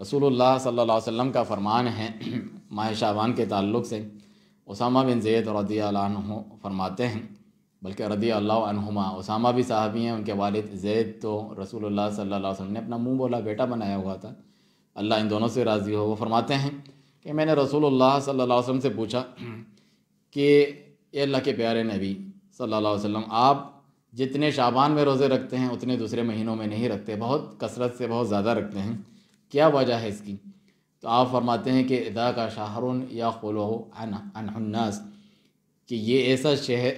रसूलुल्लाह सल्लल्लाहु अलैहि वसल्लम का फरमान है माह शाबान के ताल्लुक़ से, उसामा बिन ज़ैद रज़ियल्लाहु अन्हु फरमाते हैं, बल्कि रज़ियल्लाहु अन्हुमा, उसामा भी सहाबी हैं, उनके वालिद ज़ैद तो रसूलुल्लाह सल्लल्लाहु अलैहि वसल्लम ने अपना मुँह बोला बेटा बनाया हुआ था, अल्लाह इन दोनों से राज़ी हो। वो फरमाते हैं कि मैंने रसूलुल्लाह सल्लल्लाहु अलैहि वसल्लम से पूछा कि ये अल्लाह के प्यारे नबी सल्लल्लाहु अलैहि वसल्लम, आप जितने शाबान में रोज़े रखते हैं उतने दूसरे महीनों में नहीं रखते, बहुत कसरत से बहुत ज़्यादा रखते हैं, क्या वजह है इसकी? तो आप फरमाते हैं कि इदा का शाहरुन या खुलहु अनहुन्नास, कि ये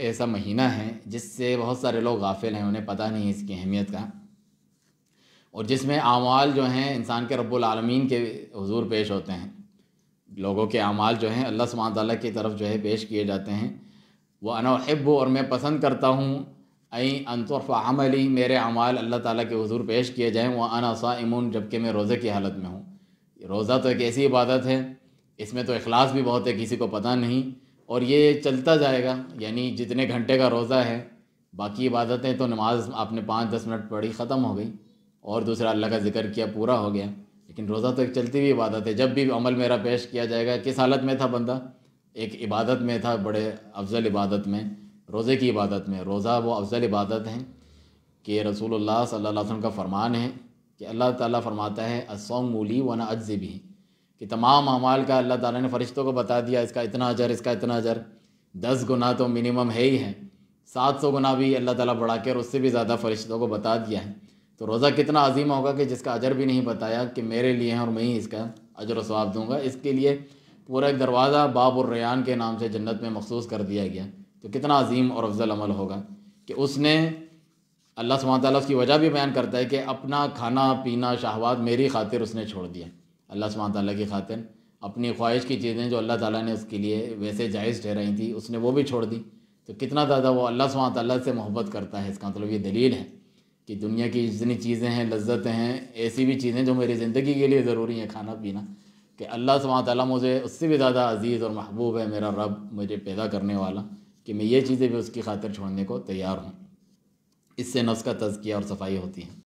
ऐसा महीना है जिससे बहुत सारे लोग गाफिल हैं, उन्हें पता नहीं है इसकी अहमियत का, और जिसमें अमाल जो हैं इंसान के रब्बुल आलमीन के हुजूर पेश होते हैं, लोगों के अमाल जो हैं अल्लाह सुब्हानहू तआला की तरफ जो है पेश किए जाते हैं। वह अना उहिब्बु, और मैं पसंद करता हूँ, आई अन तुरफ़ा अमली, मेरे अमाल अल्लाह ताला के हुजूर पेश किए जाएँ, वह अना साइमुन, जबकि मैं रोज़े की हालत में हूँ। रोज़ा तो एक ऐसी इबादत है, इसमें तो इखलास भी बहुत है, किसी को पता नहीं, और ये चलता जाएगा, यानी जितने घंटे का रोज़ा है, बाकी इबादतें तो नमाज आपने 5-10 मिनट पढ़ी ख़त्म हो गई, और दूसरा अल्लाह का ज़िक्र किया पूरा हो गया, लेकिन रोज़ा तो एक चलती हुई इबादत है। जब भी अमल मेरा पेश किया जाएगा, किस हालत में था बंदा, एक इबादत में था, बड़े अफजल इबादत में, रोज़े की इबादत में। रोज़ा वो अफजल इबादत है कि रसूलुल्लाह सल्लल्लाहु अलैहि वसल्लम का फरमान है कि अल्लाह ताला फरमाता है अस्सौमु ली व अना अज्ज़ी बिही, कि तमाम अमाल का अल्लाह ताला ने फ़रिश्तों को बता दिया, इसका इतना अजर, इसका इतना अजर। 10 गुना तो मिनिमम है ही है, 700 गुना भी अल्लाह ताला बढ़ा के और उससे भी ज़्यादा फ़रिश्तों को बता दिया है। तो रोज़ा कितना अजीम होगा कि जिसका अजर भी नहीं बताया कि मेरे लिए हैं और मैं ही इसका अजर व सवाब दूँगा। इसके लिए पूरा एक दरवाज़ा बाबुर रयान के नाम से जन्नत में मखसूस कर दिया गया। तो कितना अजीम और अफजल अमल होगा कि उसने, अल्लाह सुब्हानहू तआला उसकी वजह भी बयान करता है कि अपना खाना पीना शहवात मेरी खातिर उसने छोड़ दिया। अल्लाह सुब्हानहू तआला की खातिर अपनी ख्वाहिश की चीज़ें जो अल्लाह ताला ने उसके लिए वैसे जायज़ ठहराई थी, उसने वो भी छोड़ दी। तो कितना ज़्यादा वो अल्लाह सुब्हानहू तआला से मोहब्बत करता है। इसका मतलब ये दलील है कि दुनिया की जितनी चीज़ें हैं, लज्जतें हैं, ऐसी भी चीज़ें जो मेरी ज़िंदगी के लिए ज़रूरी हैं, खाना पीना, कि अल्लाह सुब्हानहू तआला मुझे उससे भी ज़्यादा अज़ीज़ और महबूब है, मेरा रब, मुझे पैदा करने वाला, कि मैं ये चीज़ें भी उसकी खातिर छोड़ने को तैयार हूँ। इससे नफ्स का तज़किया और सफाई होती है।